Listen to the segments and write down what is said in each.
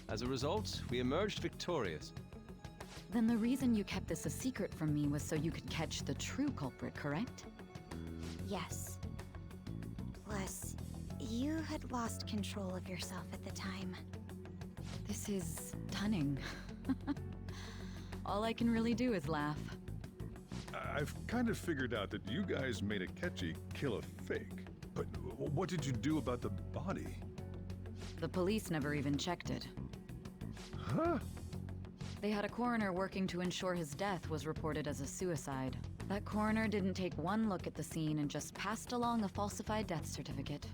As a result, we emerged victorious. Then the reason you kept this a secret from me was so you could catch the true culprit, correct? Yes. Plus, you had lost control of yourself at the time. This is stunning. All I can really do is laugh. I've kind of figured out that you guys made Akechi kill a fake. But what did you do about the body? The police never even checked it. Huh? They had a coroner working to ensure his death was reported as a suicide. That coroner didn't take one look at the scene and just passed along a falsified death certificate.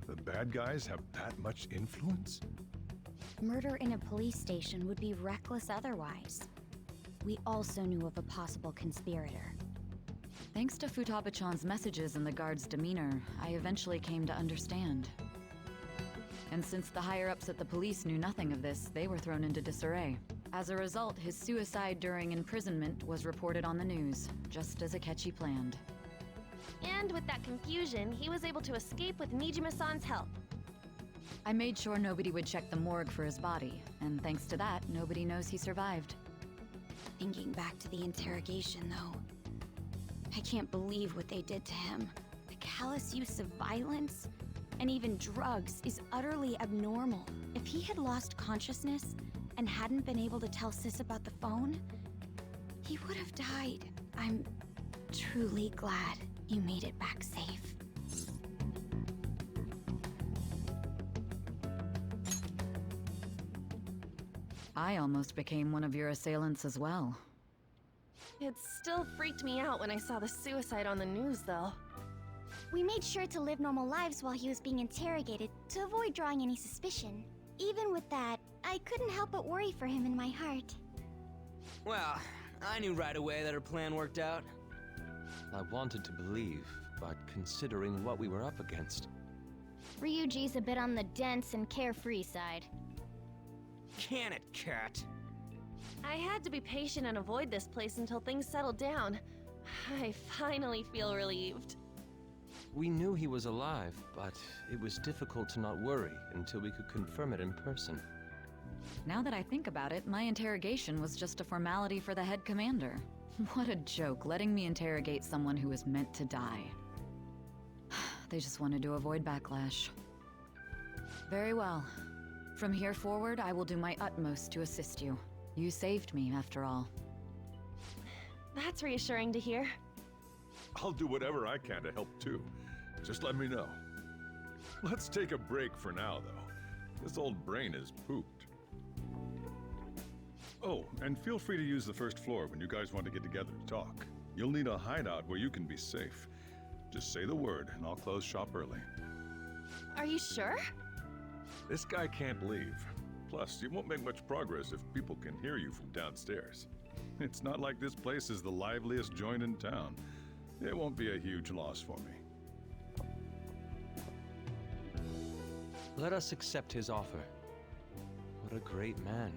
The bad guys have that much influence? Murder in a police station would be reckless otherwise. We also knew of a possible conspirator. Thanks to Futaba-chan's messages and the guard's demeanor, I eventually came to understand. And since the higher-ups at the police knew nothing of this, they were thrown into disarray. As a result, his suicide during imprisonment was reported on the news, just as Akechi planned. And with that confusion, he was able to escape with Nijima-san's help. I made sure nobody would check the morgue for his body, and thanks to that, nobody knows he survived. Thinking back to the interrogation, though, I can't believe what they did to him. The callous use of violence, and even drugs, is utterly abnormal. If he had lost consciousness and hadn't been able to tell Sis about the phone, he would have died. I'm truly glad you made it back safe. I almost became one of your assailants as well. It still freaked me out when I saw the suicide on the news, though. We made sure to live normal lives while he was being interrogated to avoid drawing any suspicion. Even with that, I couldn't help but worry for him in my heart. Well, I knew right away that her plan worked out. I wanted to believe, but considering what we were up against. Ryuji's a bit on the dense and carefree side. Can it, Cat? I had to be patient and avoid this place until things settled down. I finally feel relieved. We knew he was alive, but it was difficult to not worry until we could confirm it in person. Now that I think about it, my interrogation was just a formality for the head commander. What a joke, letting me interrogate someone who was meant to die. They just wanted to avoid backlash. Very well. From here forward, I will do my utmost to assist you. You saved me, after all. That's reassuring to hear. I'll do whatever I can to help too. Just let me know. Let's take a break for now, though. This old brain is pooped. Oh, and feel free to use the first floor when you guys want to get together to talk. You'll need a hideout where you can be safe. Just say the word, and I'll close shop early. Are you sure? This guy can't leave. Plus, you won't make much progress if people can hear you from downstairs. It's not like this place is the liveliest joint in town. It won't be a huge loss for me. Let us accept his offer. What a great man.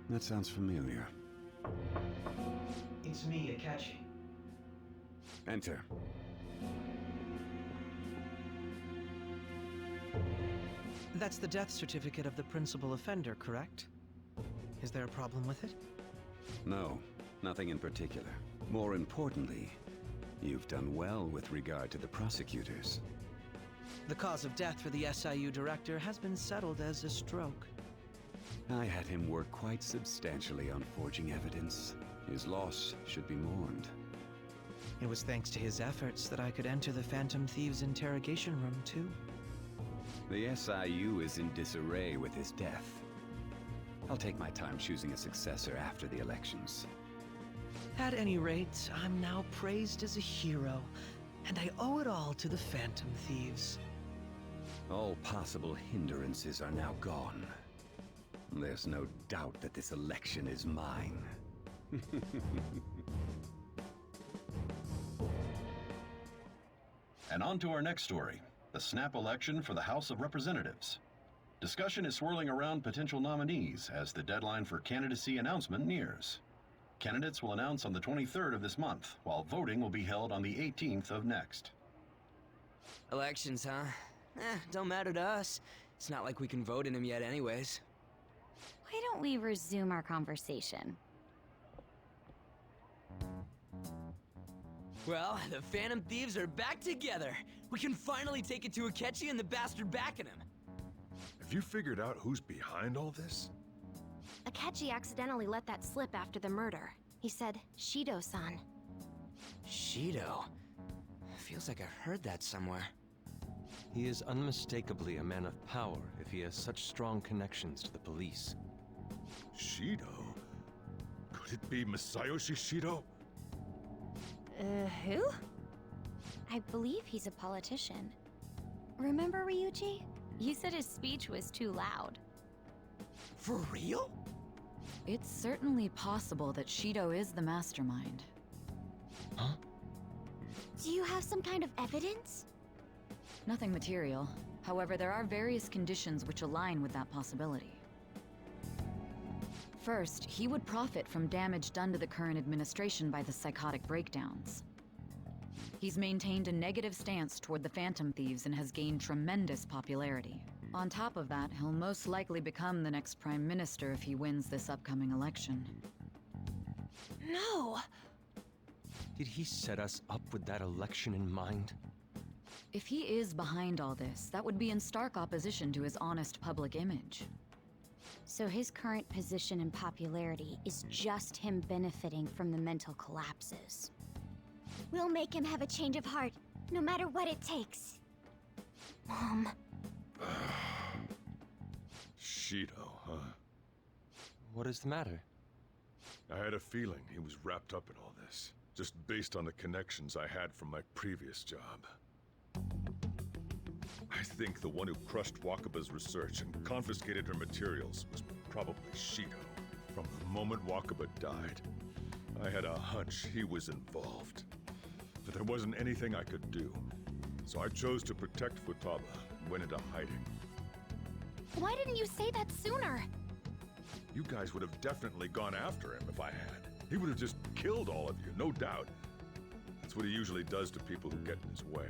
That sounds familiar. It's me, Akechi. Enter. That's the death certificate of the principal offender, correct? Is there a problem with it? No, nothing in particular. More importantly, you've done well with regard to the prosecutors. The cause of death for the SIU director has been settled as a stroke. I had him work quite substantially on forging evidence. His loss should be mourned. It was thanks to his efforts that I could enter the Phantom Thieves' interrogation room, too. The SIU is in disarray with his death. I'll take my time choosing a successor after the elections. At any rate, I'm now praised as a hero, and I owe it all to the Phantom Thieves. All possible hindrances are now gone. There's no doubt that this election is mine. And on to our next story, the snap election for the House of Representatives. Discussion is swirling around potential nominees as the deadline for candidacy announcement nears. Candidates will announce on the 23rd of this month, while voting will be held on the 18th of next. Elections, huh? Don't matter to us. It's not like we can vote in them yet anyways. Why don't we resume our conversation? Well, the Phantom Thieves are back together. We can finally take it to Akechi and the bastard backing him. Have you figured out who's behind all this? Akechi accidentally let that slip after the murder. He said, Shido-san. Shido? Feels like I've heard that somewhere. He is unmistakably a man of power if he has such strong connections to the police. Shido? Could it be Masayoshi Shido? Who? I believe he's a politician. Remember, Ryuji? You said his speech was too loud. For real? It's certainly possible that Shido is the mastermind. Huh? Do you have some kind of evidence? Nothing material. However, there are various conditions which align with that possibility. First, he would profit from damage done to the current administration by the psychotic breakdowns. He's maintained a negative stance toward the Phantom Thieves and has gained tremendous popularity. On top of that, he'll most likely become the next Prime Minister if he wins this upcoming election. No! Did he set us up with that election in mind? If he is behind all this, that would be in stark opposition to his honest public image. So his current position and popularity is just him benefiting from the mental collapses. We'll make him have a change of heart, no matter what it takes. Mom. Shido, huh? What is the matter? I had a feeling he was wrapped up in all this, just based on the connections I had from my previous job. I think the one who crushed Wakaba's research and confiscated her materials was probably Shido. From the moment Wakaba died, I had a hunch he was involved. But there wasn't anything I could do, so I chose to protect Futaba and went into hiding. Why didn't you say that sooner? You guys would have definitely gone after him if I had. He would have just killed all of you, no doubt. That's what he usually does to people who get in his way.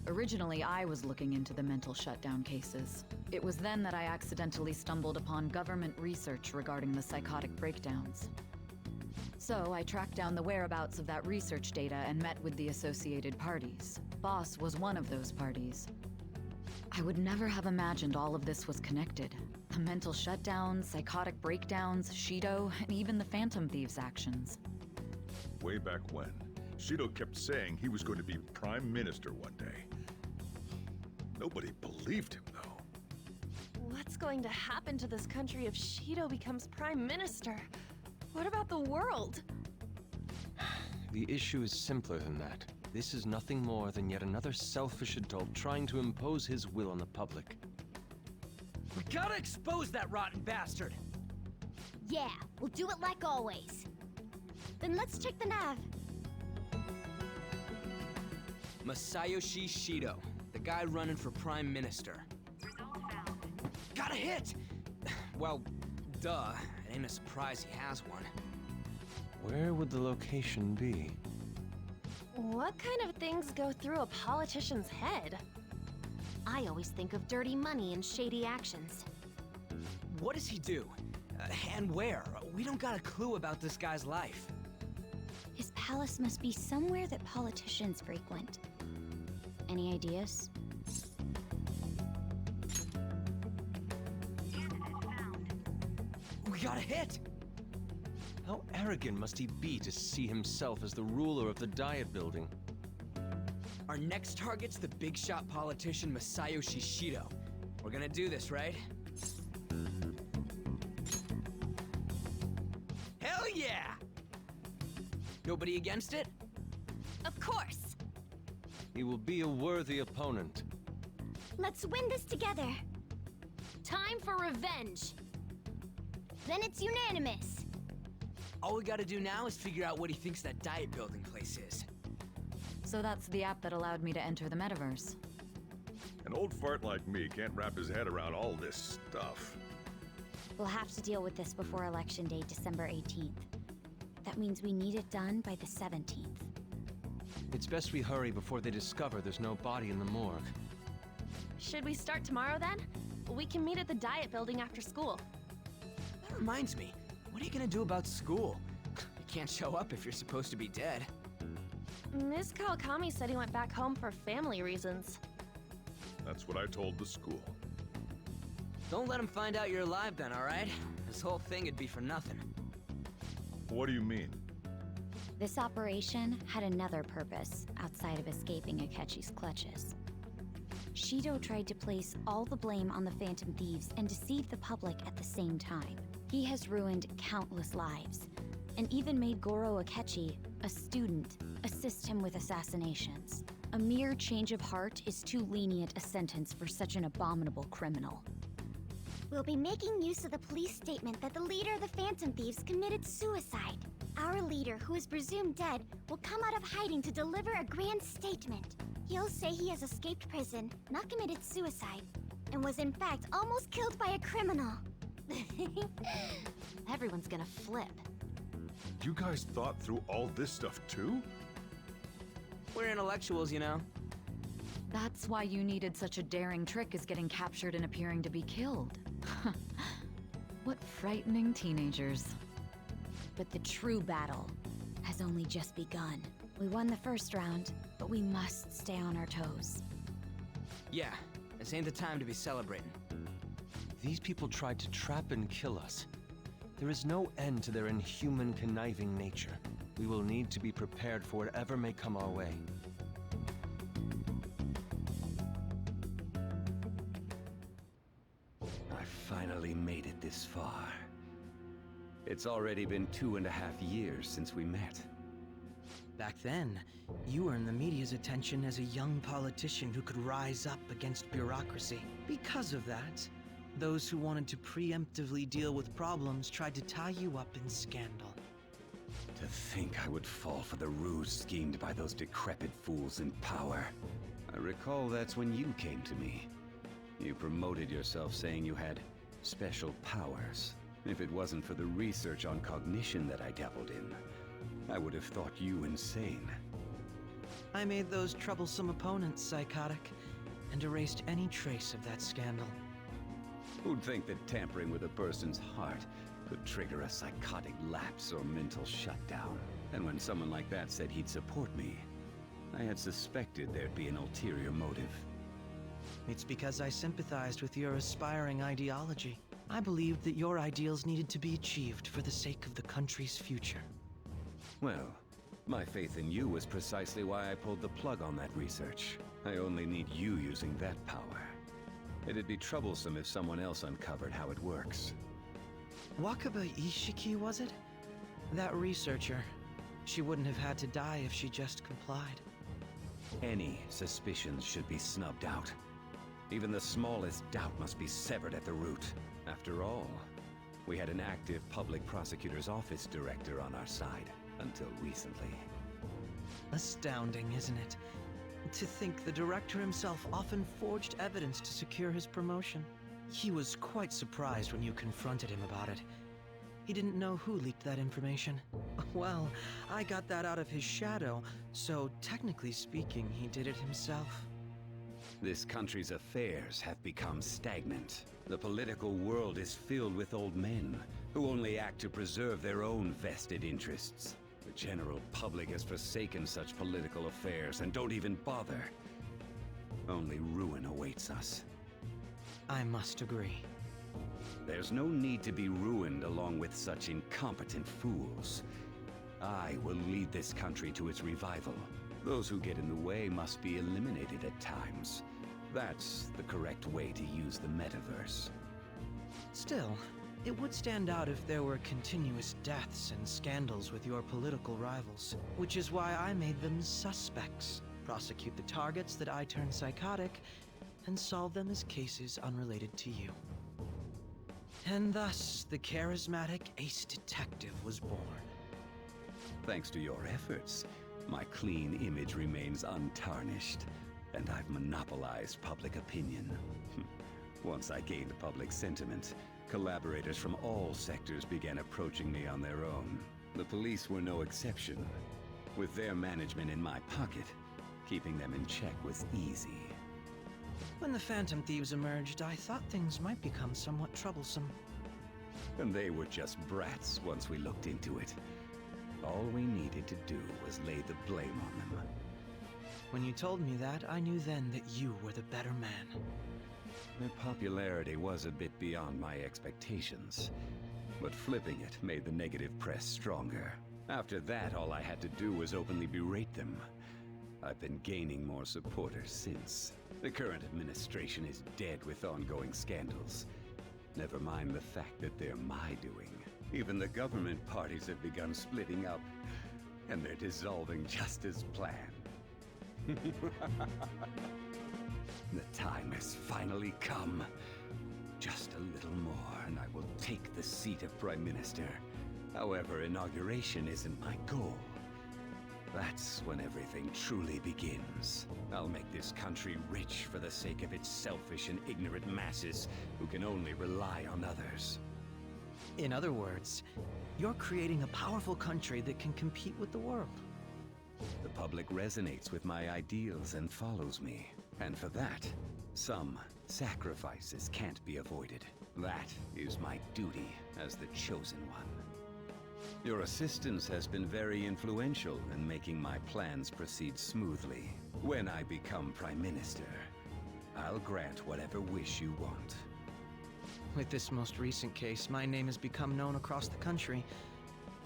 Originally, I was looking into the mental shutdown cases. It was then that I accidentally stumbled upon government research regarding the psychotic breakdowns. So I tracked down the whereabouts of that research data and met with the associated parties. Boss was one of those parties. I would never have imagined all of this was connected. The mental shutdowns, psychotic breakdowns, Shido, and even the Phantom Thieves' actions. Way back when, Shido kept saying he was going to be Prime Minister one day. Nobody believed him, though. What's going to happen to this country if Shido becomes Prime Minister? What about the world? The issue is simpler than that. This is nothing more than yet another selfish adult trying to impose his will on the public. We gotta expose that rotten bastard! Yeah, we'll do it like always. Then let's check the nav. Masayoshi Shido, the guy running for Prime Minister. Got a hit! Well, duh. It ain't a surprise he has one. Where would the location be? What kind of things go through a politician's head? I always think of dirty money and shady actions. What does he do? And where? We don't got a clue about this guy's life. His palace must be somewhere that politicians frequent. Any ideas? We got a hit! How arrogant must he be to see himself as the ruler of the Diet Building? Our next target's the big shot politician Masayoshi Shido. We're gonna do this, right? Hell yeah! Nobody against it? Of course! He will be a worthy opponent. Let's win this together. Time for revenge! Then it's unanimous. All we gotta do now is figure out what he thinks that Diet Building place is. So that's the app that allowed me to enter the metaverse. An old fart like me can't wrap his head around all this stuff. We'll have to deal with this before Election Day, December 18th. That means we need it done by the 17th. It's best we hurry before they discover there's no body in the morgue. Should we start tomorrow then? We can meet at the Diet Building after school. That reminds me, what are you gonna do about school? You can't show up if you're supposed to be dead. Ms. Kawakami said he went back home for family reasons. That's what I told the school. Don't let him find out you're alive then, alright? This whole thing would be for nothing. What do you mean? This operation had another purpose outside of escaping Akechi's clutches. Shido tried to place all the blame on the Phantom Thieves and deceive the public at the same time. He has ruined countless lives, and even made Goro Akechi, a student, assist him with assassinations. A mere change of heart is too lenient a sentence for such an abominable criminal. We'll be making use of the police statement that the leader of the Phantom Thieves committed suicide. Our leader, who is presumed dead, will come out of hiding to deliver a grand statement. He'll say he has escaped prison, not committed suicide, and was in fact almost killed by a criminal. Everyone's gonna flip. You guys thought through all this stuff too? We're intellectuals, you know. That's why you needed such a daring trick as getting captured and appearing to be killed. What frightening teenagers. But the true battle has only just begun. We won the first round, but we must stay on our toes. Yeah, this ain't the time to be celebrating. These people tried to trap and kill us. There is no end to their inhuman, conniving nature. We will need to be prepared for whatever may come our way. I finally made it this far. It's already been 2.5 years since we met. Back then, you earned the media's attention as a young politician who could rise up against bureaucracy. Because of that, those who wanted to preemptively deal with problems tried to tie you up in scandal. To think I would fall for the ruse schemed by those decrepit fools in power. I recall that's when you came to me. You promoted yourself saying you had special powers. If it wasn't for the research on cognition that I dabbled in, I would have thought you insane. I made those troublesome opponents psychotic, and erased any trace of that scandal. Who'd think that tampering with a person's heart could trigger a psychotic lapse or mental shutdown? And when someone like that said he'd support me, I had suspected there'd be an ulterior motive. It's because I sympathized with your aspiring ideology. I believed that your ideals needed to be achieved for the sake of the country's future. Well, my faith in you was precisely why I pulled the plug on that research. I only need you using that power. It'd be troublesome if someone else uncovered how it works. Wakaba Ishiki, was it? That researcher. She wouldn't have had to die if she just complied. Any suspicions should be snubbed out. Even the smallest doubt must be severed at the root. After all, we had an active public prosecutor's office director on our side, until recently. Astounding, isn't it? To think the director himself often forged evidence to secure his promotion. He was quite surprised when you confronted him about it. He didn't know who leaked that information. Well, I got that out of his shadow, so technically speaking, he did it himself. This country's affairs have become stagnant. The political world is filled with old men who only act to preserve their own vested interests. The general public has forsaken such political affairs and don't even bother. Only ruin awaits us. I must agree. There's no need to be ruined along with such incompetent fools. I will lead this country to its revival. Those who get in the way must be eliminated at times. That's the correct way to use the metaverse. Still, it would stand out if there were continuous deaths and scandals with your political rivals, which is why I made them suspects. Prosecute the targets that I turn psychotic, and solve them as cases unrelated to you. And thus, the charismatic ace detective was born. Thanks to your efforts, My clean image remains untarnished, and I've monopolized public opinion. Once I gained public sentiment, collaborators from all sectors began approaching me on their own. The police were no exception. With their management in my pocket, keeping them in check was easy. When the Phantom Thieves emerged, I thought things might become somewhat troublesome. And they were just brats once we looked into it. All we needed to do was lay the blame on them. When you told me that, I knew then that you were the better man. Their popularity was a bit beyond my expectations, but flipping it made the negative press stronger. After that, all I had to do was openly berate them. I've been gaining more supporters since. The current administration is dead with ongoing scandals. Never mind the fact that they're my doing. Even the government parties have begun splitting up, and they're dissolving just as planned. The time has finally come. Just a little more, and I will take the seat of Prime Minister. However, inauguration isn't my goal. That's when everything truly begins. I'll make this country rich for the sake of its selfish and ignorant masses who can only rely on others. In other words, you're creating a powerful country that can compete with the world. The public resonates with my ideals and follows me. And for that, some sacrifices can't be avoided. That is my duty as the Chosen One. Your assistance has been very influential in making my plans proceed smoothly. When I become Prime Minister, I'll grant whatever wish you want. With this most recent case, my name has become known across the country,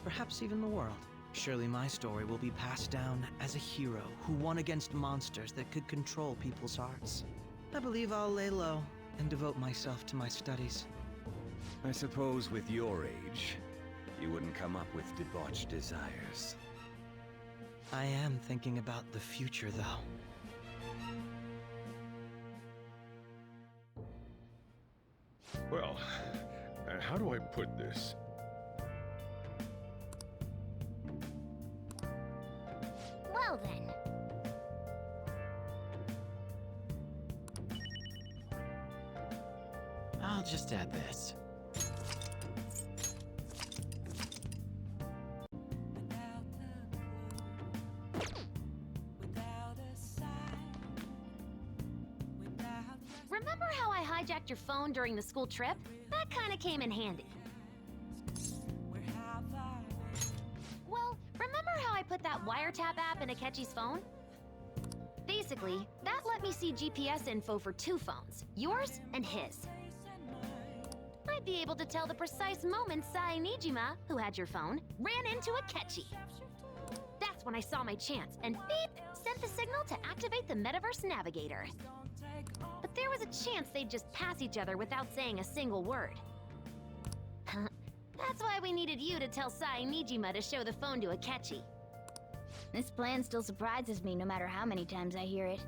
perhaps even the world. Surely my story will be passed down as a hero who won against monsters that could control people's hearts. I believe I'll lay low and devote myself to my studies. I suppose with your age, you wouldn't come up with debauched desires. I am thinking about the future, though. Well, how do I put this? Well then. I'll just add this. Remember how I hijacked your phone during the school trip? That kinda came in handy. Well, remember how I put that wiretap app in Akechi's phone? Basically, that let me see GPS info for two phones, yours and his. I'd be able to tell the precise moment Sae Nijima, who had your phone, ran into Akechi. That's when I saw my chance, and beep, sent the signal to activate the Metaverse Navigator. But there was a chance they'd just pass each other without saying a single word. That's why we needed you to tell Sae Nijima to show the phone to Akechi. This plan still surprises me no matter how many times I hear it.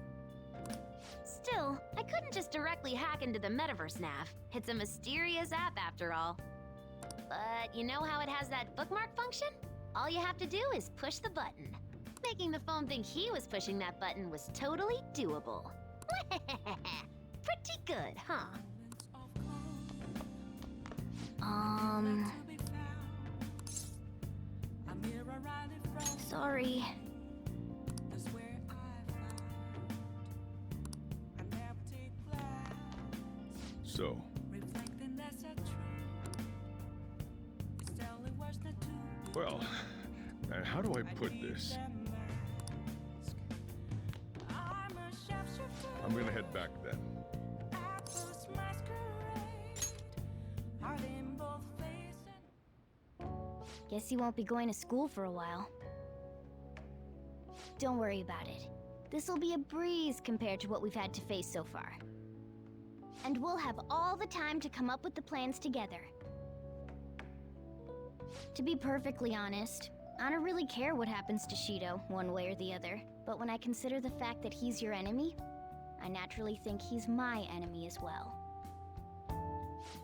Still, I couldn't just directly hack into the Metaverse Nav. It's a mysterious app after all. But you know how it has that bookmark function? All you have to do is push the button. Making the phone think he was pushing that button was totally doable. Pretty good, huh? Sorry. So, well, how do I put this? I'm gonna head back then. Guess he won't be going to school for a while. Don't worry about it. This'll be a breeze compared to what we've had to face so far. And we'll have all the time to come up with the plans together. To be perfectly honest, I don't really care what happens to Shido, one way or the other. But when I consider the fact that he's your enemy, I naturally think he's my enemy as well.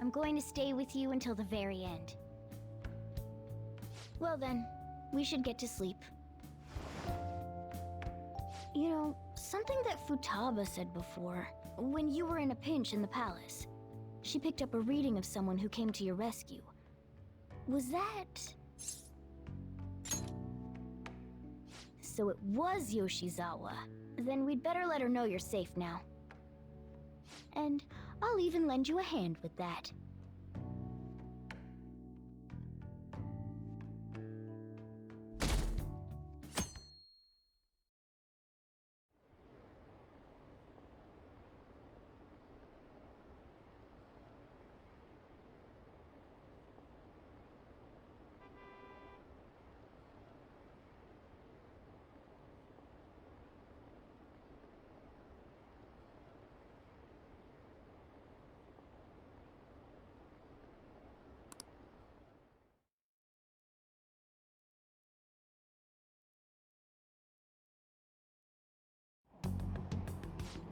I'm going to stay with you until the very end. Well then, we should get to sleep. You know, something that Futaba said before, when you were in a pinch in the palace. She picked up a reading of someone who came to your rescue. Was that... So it was Yoshizawa. Then we'd better let her know you're safe now. And I'll even lend you a hand with that.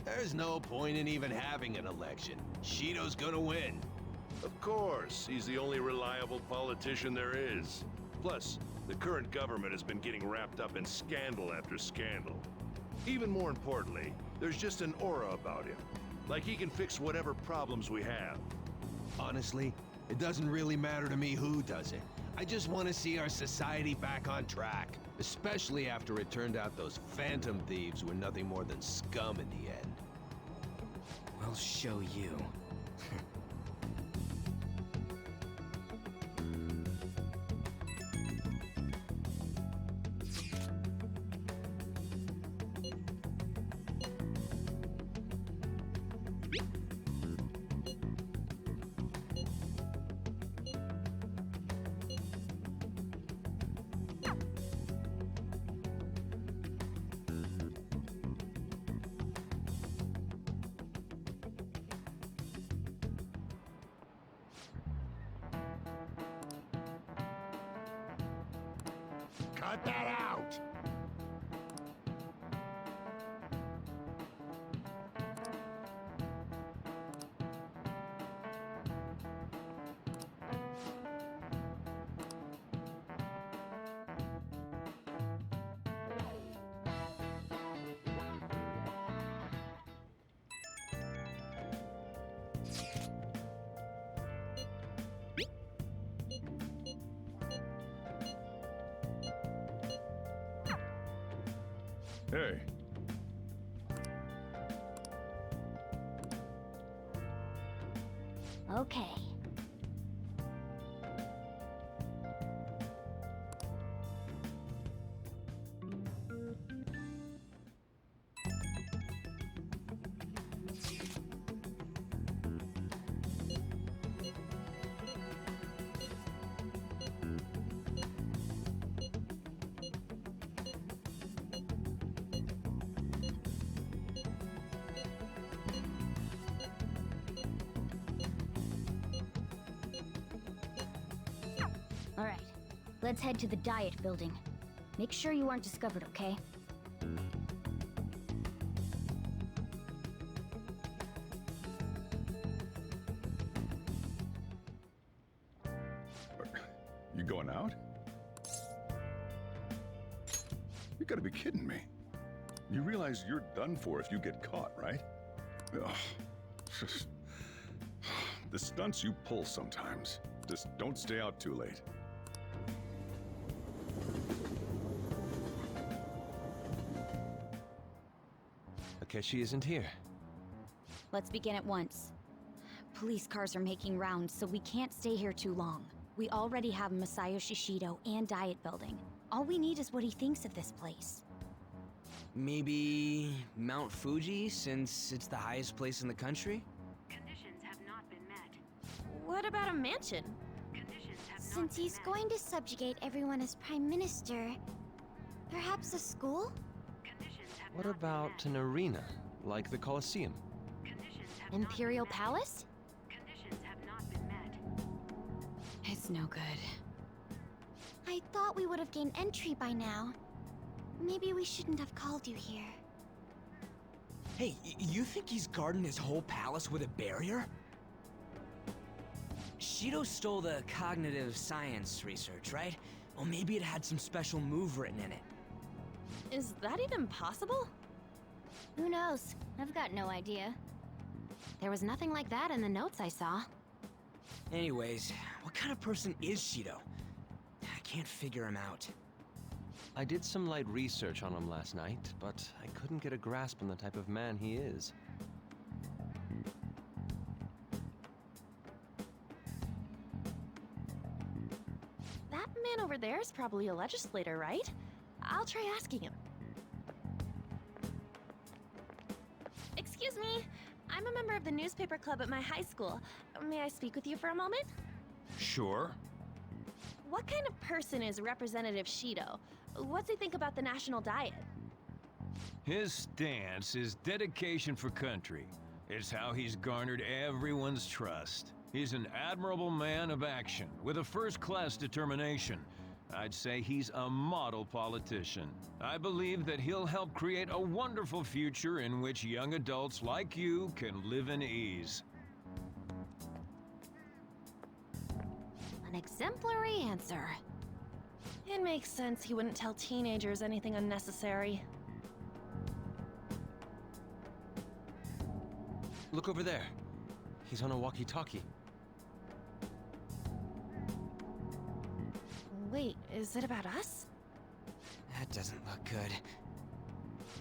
There's no point in even having an election. Shido's gonna win. Of course, he's the only reliable politician there is. Plus, the current government has been getting wrapped up in scandal after scandal. Even more importantly, there's just an aura about him. Like he can fix whatever problems we have. Honestly, it doesn't really matter to me who does it. I just want to see our society back on track. Especially after it turned out those phantom thieves were nothing more than scum in the end. We'll show you. Cut that out! Hey. Okay. Alright, let's head to the Diet Building. Make sure you aren't discovered, okay? You going out? You gotta be kidding me. You realize you're done for if you get caught, right? Ugh. The stunts you pull sometimes. Just don't stay out too late. Akechi isn't here. Let's begin at once. Police cars are making rounds, so we can't stay here too long. We already have Masayoshi Shido and Diet Building. All we need is what he thinks of this place. Maybe Mount Fuji, since it's the highest place in the country? Conditions have not been met. What about a mansion? Since he's going to subjugate everyone as Prime Minister, perhaps a school? What about an arena, like the Colosseum? Imperial Palace? It's no good. I thought we would have gained entry by now. Maybe we shouldn't have called you here. Hey, you think he's guarding his whole palace with a barrier? Shido stole the cognitive science research, right? Well, maybe it had some special move written in it. Is that even possible? Who knows? I've got no idea. There was nothing like that in the notes I saw. Anyways, what kind of person is Shido? I can't figure him out. I did some light research on him last night, but I couldn't get a grasp on the type of man he is. That man over there is probably a legislator, right? I'll try asking him. Excuse me, I'm a member of the newspaper club at my high school. May I speak with you for a moment? Sure. What kind of person is Representative Shido? What's he think about the national diet? His stance is dedication for country. It's how he's garnered everyone's trust. He's an admirable man of action, with a first-class determination. I'd say he's a model politician. I believe that he'll help create a wonderful future in which young adults like you can live in ease. An exemplary answer. It makes sense he wouldn't tell teenagers anything unnecessary. Look over there. He's on a walkie-talkie. Wait, is it about us? That doesn't look good.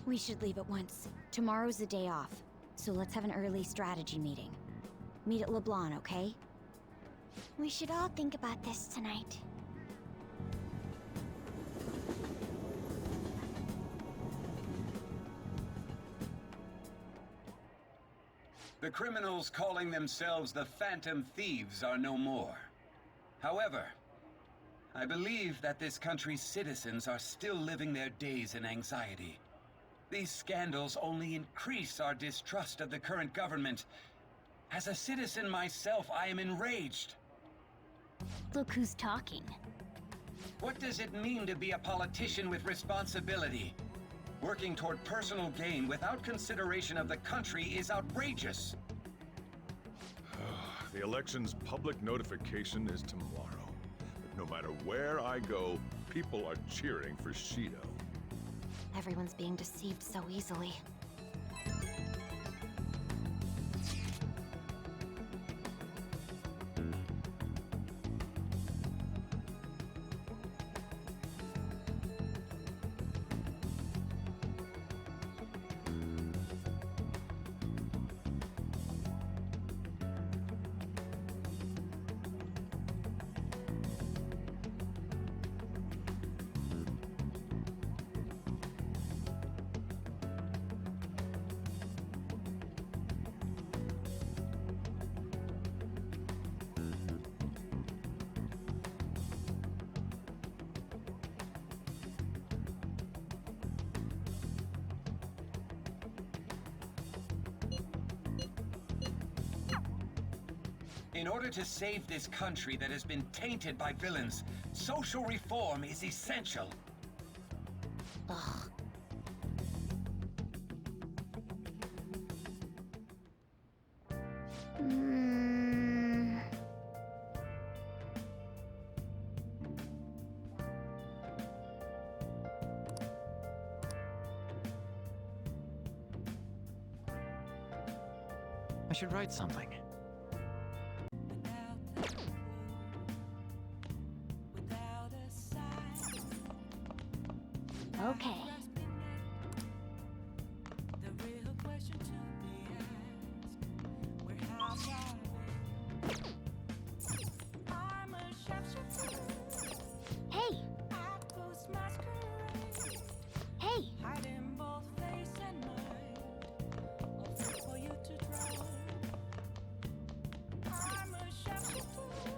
We should leave at once. Tomorrow's the day off, so let's have an early strategy meeting. Meet at LeBlanc, okay? We should all think about this tonight. The criminals calling themselves the Phantom Thieves are no more. However, I believe that this country's citizens are still living their days in anxiety. These scandals only increase our distrust of the current government. As a citizen myself, I am enraged. Look who's talking. What does it mean to be a politician with responsibility? Working toward personal gain without consideration of the country is outrageous. The election's public notification is tomorrow. But no matter where I go, people are cheering for Shido. Everyone's being deceived so easily. In order to save this country that has been tainted by villains, social reform is essential. Ugh. I should write something. Okay. Hey! Hey!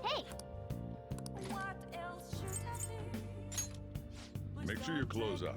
Hey! Make sure your clothes up.